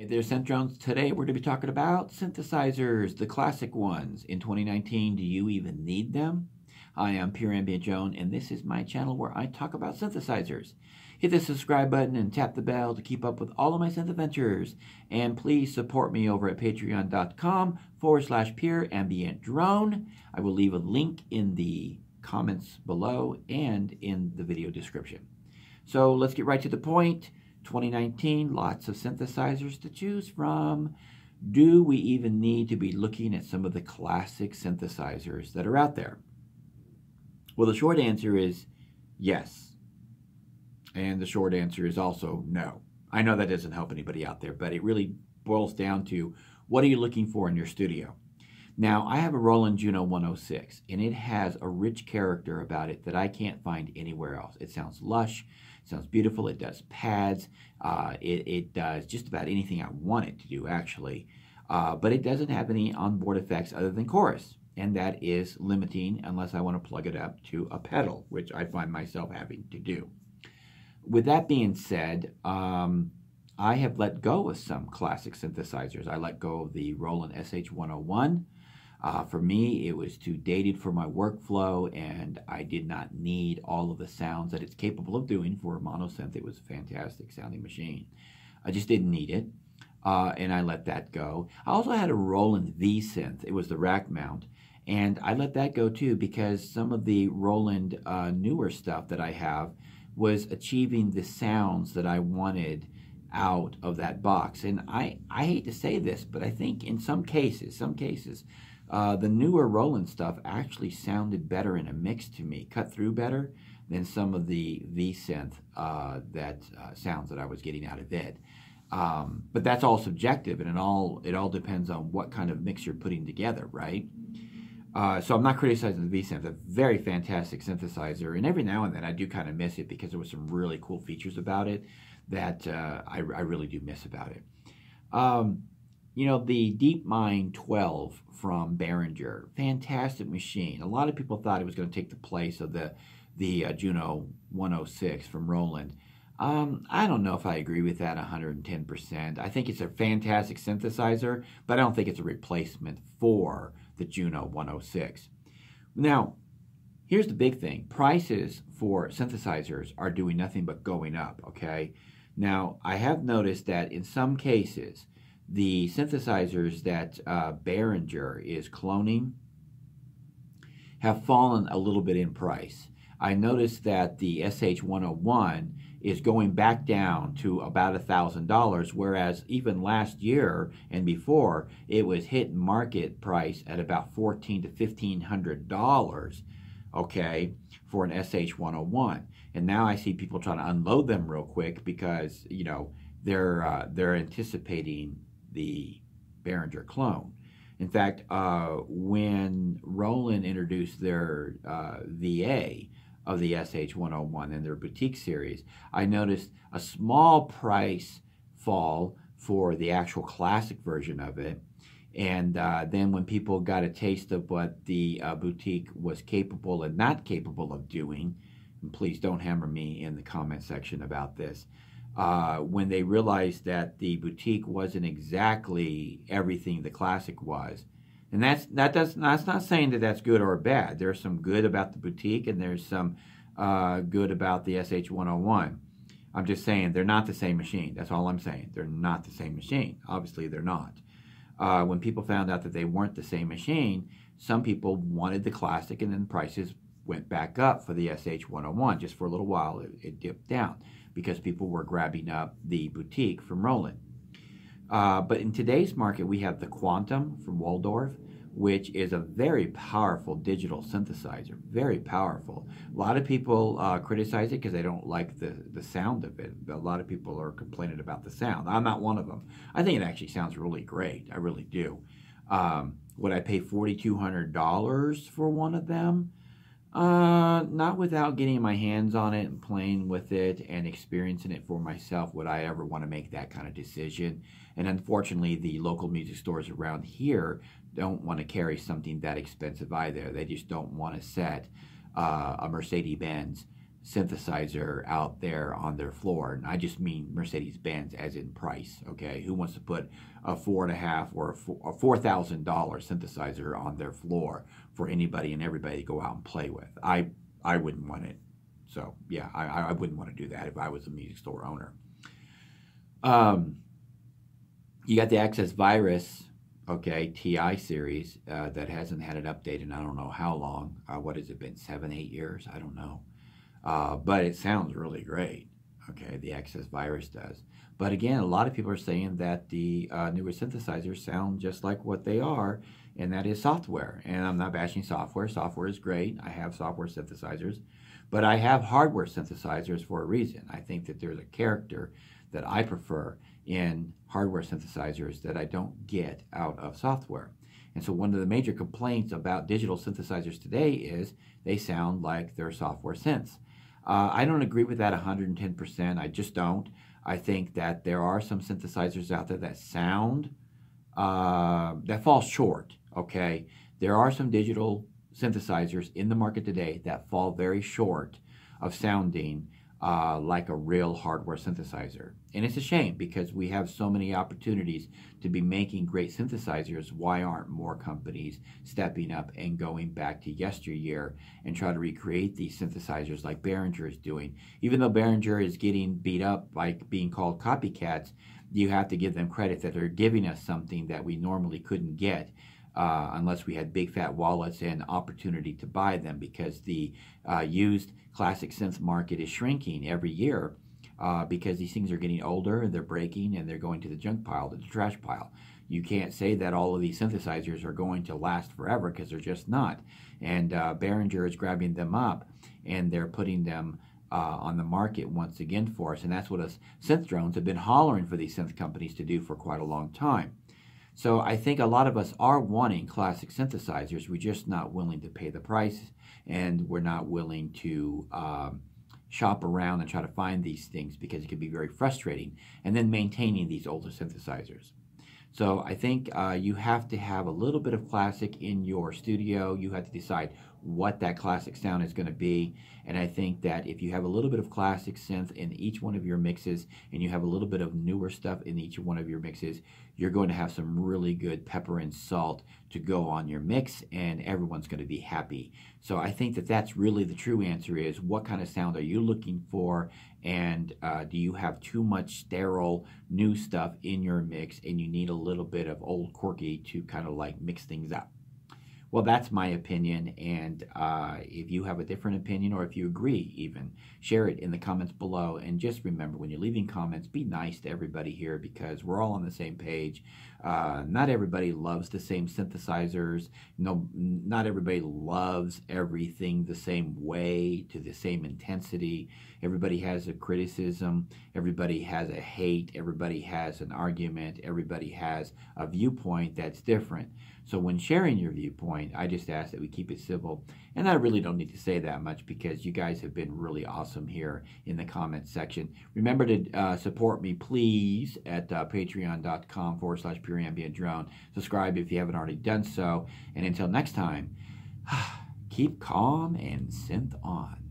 Hey there, Synth Today we're going to be talking about synthesizers, the classic ones. In 2019, do you even need them? Hi, I'm Pure Ambient Joan, and this is my channel where I talk about synthesizers. Hit the subscribe button and tap the bell to keep up with all of my synth adventures. And please support me over at patreon.com/Pure Ambient Drone. I will leave a link in the comments below and in the video description. So let's get right to the point. 2019, lots of synthesizers to choose from. Do we even need to be looking at some of the classic synthesizers that are out there? Well, the short answer is yes. And the short answer is also no. I know that doesn't help anybody out there, but it really boils down to what are you looking for in your studio? Now, I have a Roland Juno 106, and it has a rich character about it that I can't find anywhere else. It sounds lush. Sounds beautiful. It does pads. It does just about anything I want it to do, actually. But it doesn't have any onboard effects other than chorus. And that is limiting unless I want to plug it up to a pedal, which I find myself having to do. With that being said, I have let go of some classic synthesizers. I let go of the Roland SH101. For me, it was too dated for my workflow, and I did not need all of the sounds that it's capable of doing for a monosynth. It was a fantastic sounding machine. I just didn't need it, and I let that go. I also had a Roland V-Synth. It was the rack mount, and I let that go too because some of the Roland newer stuff that I have was achieving the sounds that I wanted out of that box. And I hate to say this, but I think in some cases, the newer Roland stuff actually sounded better in a mix to me, cut through better than some of the V-Synth sounds that I was getting out of it. But that's all subjective, and it all depends on what kind of mix you're putting together, right? So I'm not criticizing the V-Synth. A very fantastic synthesizer, and every now and then I do kind of miss it because there were some really cool features about it that I really do miss about it. You know, the DeepMind 12 from Behringer, fantastic machine. A lot of people thought it was going to take the place of the Juno 106 from Roland. I don't know if I agree with that 110%. I think it's a fantastic synthesizer, but I don't think it's a replacement for the Juno 106. Now, here's the big thing. Prices for synthesizers are doing nothing but going up, okay? Now, I have noticed that in some cases, the synthesizers that Behringer is cloning have fallen a little bit in price. I noticed that the SH101 is going back down to about $1,000, whereas even last year and before, it was hitting market price at about $1,400 to $1,500, okay, for an SH101. And now I see people trying to unload them real quick because, you know, they're anticipating the Behringer clone. In fact, when Roland introduced their VA of the SH101 in their boutique series, I noticed a small price fall for the actual classic version of it. And then when people got a taste of what the boutique was capable and not capable of doing, and please don't hammer me in the comment section about this, when they realized that the boutique wasn't exactly everything the classic was. And that's not saying that that's good or bad. There's some good about the boutique, and there's some good about the SH101. I'm just saying they're not the same machine. That's all I'm saying. They're not the same machine. Obviously, they're not. When people found out that they weren't the same machine, some people wanted the classic, and then prices went back up for the SH101. Just for a little while, it dipped down because people were grabbing up the boutique from Roland. But in today's market, we have the Quantum from Waldorf, which is a very powerful digital synthesizer, very powerful. A lot of people criticize it because they don't like the sound of it. But a lot of people are complaining about the sound. I'm not one of them. I think it actually sounds really great. I really do. Would I pay $4,200 for one of them? Not without getting my hands on it and playing with it and experiencing it for myself would I ever want to make that kind of decision. And unfortunately, the local music stores around here don't want to carry something that expensive either. They just don't want to set a Mercedes-Benz synthesizer out there on their floor. And I just mean Mercedes-Benz as in price, okay? Who wants to put a $4,500 or a $4,000 synthesizer on their floor for anybody and everybody to go out and play with? I wouldn't want it. So, yeah, I wouldn't want to do that if I was a music store owner. You got the Access Virus, okay, TI series that hasn't had it updated in I don't know how long. What has it been, 7, 8 years? I don't know. But it sounds really great, okay, the Access Virus does. But again, a lot of people are saying that the newer synthesizers sound just like what they are, and that is software. And I'm not bashing software. Software is great. I have software synthesizers. But I have hardware synthesizers for a reason. I think that there's a character that I prefer in hardware synthesizers that I don't get out of software. And so one of the major complaints about digital synthesizers today is they sound like they're software synths. I don't agree with that 110%. I just don't. I think that there are some synthesizers out there that sound, that fall short, okay? There are some digital synthesizers in the market today that fall very short of sounding like a real hardware synthesizer. And it's a shame because we have so many opportunities to be making great synthesizers. Why aren't more companies stepping up and going back to yesteryear and try to recreate these synthesizers like Behringer is doing? Even though Behringer is getting beat up by being called copycats, you have to give them credit that they're giving us something that we normally couldn't get unless we had big fat wallets and opportunity to buy them, because the used classic synth market is shrinking every year because these things are getting older and they're breaking and they're going to the junk pile, to the trash pile. You can't say that all of these synthesizers are going to last forever, because they're just not. And Behringer is grabbing them up and they're putting them on the market once again for us. And that's what us synth drones have been hollering for these synth companies to do for quite a long time. So I think a lot of us are wanting classic synthesizers. We're just not willing to pay the price, and we're not willing to shop around and try to find these things, because it can be very frustrating, and then maintaining these older synthesizers. So I think you have to have a little bit of classic in your studio. You have to decide what that classic sound is going to be. And I think that if you have a little bit of classic synth in each one of your mixes, and you have a little bit of newer stuff in each one of your mixes, you're going to have some really good pepper and salt to go on your mix, and everyone's going to be happy. So I think that that's really the true answer, is what kind of sound are you looking for, and do you have too much sterile new stuff in your mix and you need a little bit of old quirky to kind of like mix things up? Well, that's my opinion, and if you have a different opinion, or if you agree even, share it in the comments below. And just remember, when you're leaving comments, be nice to everybody here, because we're all on the same page. Not everybody loves the same synthesizers. No, not everybody loves everything the same way, to the same intensity. Everybody has a criticism. Everybody has a hate. Everybody has an argument. Everybody has a viewpoint that's different. So when sharing your viewpoint, I just ask that we keep it civil. And I really don't need to say that much, because you guys have been really awesome here in the comments section. Remember to support me, please, at patreon.com/pureambientdrone. Subscribe if you haven't already done so. And until next time, keep calm and synth on.